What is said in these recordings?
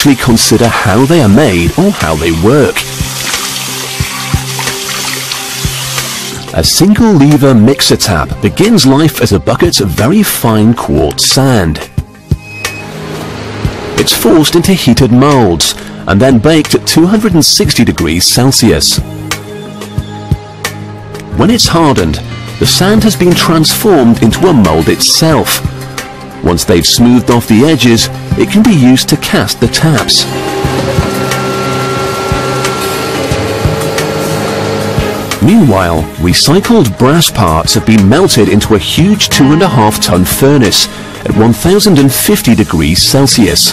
actually consider how they are made or how they work. A single lever mixer tap begins life as a bucket of very fine quartz sand. It's forced into heated molds and then baked at 260 degrees Celsius. When it's hardened, the sand has been transformed into a mold itself. Once they've smoothed off the edges, it can be used to cast the taps. Meanwhile, recycled brass parts have been melted into a huge 2.5-ton furnace at 1050 degrees Celsius.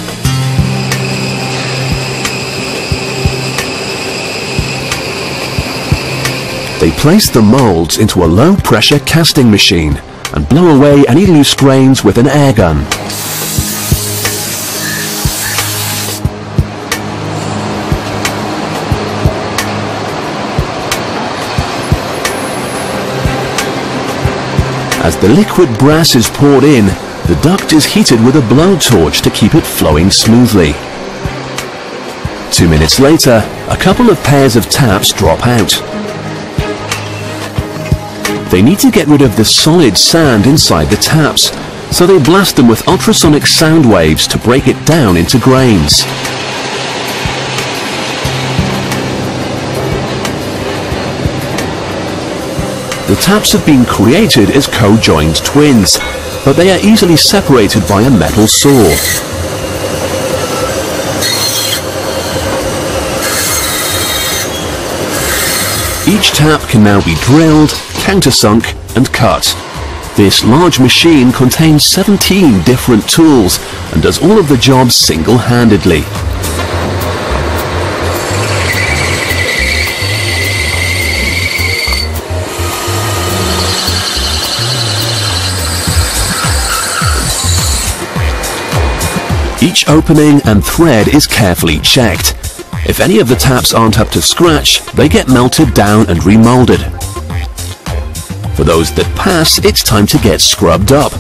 They place the molds into a low-pressure casting machine and blow away any loose grains with an air gun. As the liquid brass is poured in, the duct is heated with a blowtorch to keep it flowing smoothly. 2 minutes later, a couple of pairs of taps drop out. They need to get rid of the solid sand inside the taps, so they blast them with ultrasonic sound waves to break it down into grains. The taps have been created as co-joined twins, but they are easily separated by a metal saw. Each tap can now be drilled, countersunk and cut. This large machine contains 17 different tools and does all of the jobs single-handedly. Each opening and thread is carefully checked. If any of the taps aren't up to scratch, they get melted down and remolded. For those that pass, it's time to get scrubbed up.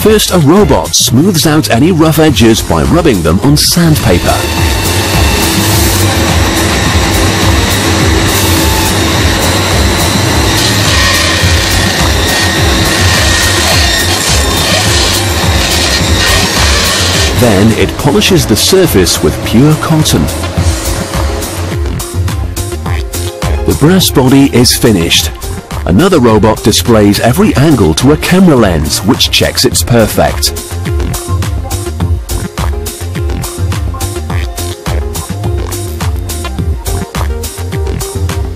First, a robot smooths out any rough edges by rubbing them on sandpaper. Then it polishes the surface with pure cotton. The brass body is finished. Another robot displays every angle to a camera lens, which checks it's perfect.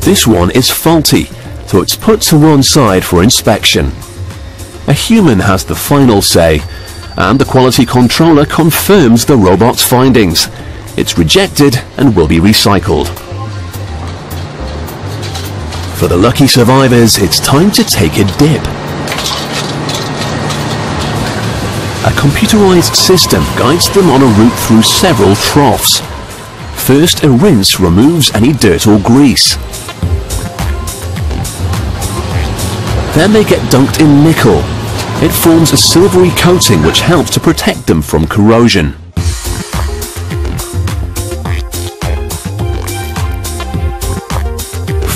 This one is faulty, so it's put to one side for inspection. A human has the final say, and the quality controller confirms the robot's findings. It's rejected and will be recycled. For the lucky survivors, it's time to take a dip. A computerized system guides them on a route through several troughs. First, a rinse removes any dirt or grease. Then they get dunked in nickel. It forms a silvery coating which helps to protect them from corrosion.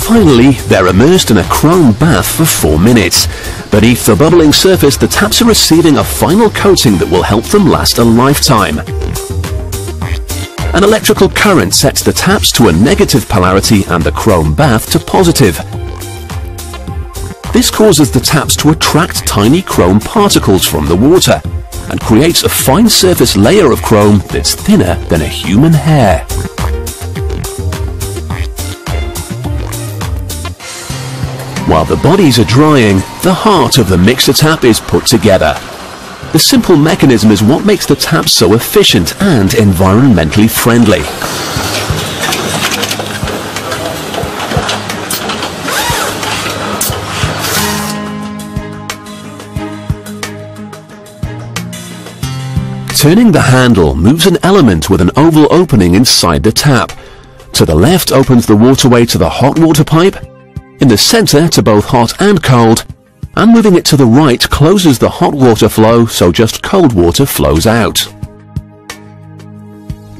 Finally, they're immersed in a chrome bath for 4 minutes. Beneath the bubbling surface, the taps are receiving a final coating that will help them last a lifetime. An electrical current sets the taps to a negative polarity and the chrome bath to positive. This causes the taps to attract tiny chrome particles from the water and creates a fine surface layer of chrome that's thinner than a human hair. While the bodies are drying, the heart of the mixer tap is put together. The simple mechanism is what makes the tap so efficient and environmentally friendly. Turning the handle moves an element with an oval opening inside the tap. To the left opens the waterway to the hot water pipe, in the center to both hot and cold, and moving it to the right closes the hot water flow so just cold water flows out.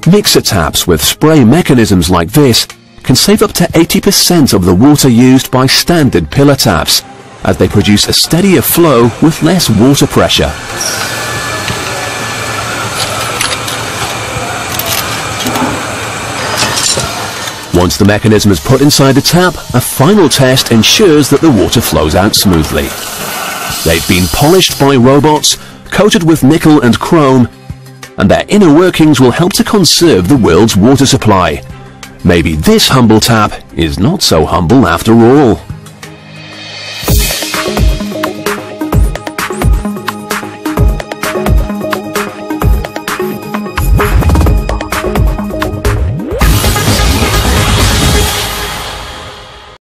Mixer taps with spray mechanisms like this can save up to 80% of the water used by standard pillar taps, as they produce a steadier flow with less water pressure. Once the mechanism is put inside the tap, a final test ensures that the water flows out smoothly. They've been polished by robots, coated with nickel and chrome, and their inner workings will help to conserve the world's water supply. Maybe this humble tap is not so humble after all.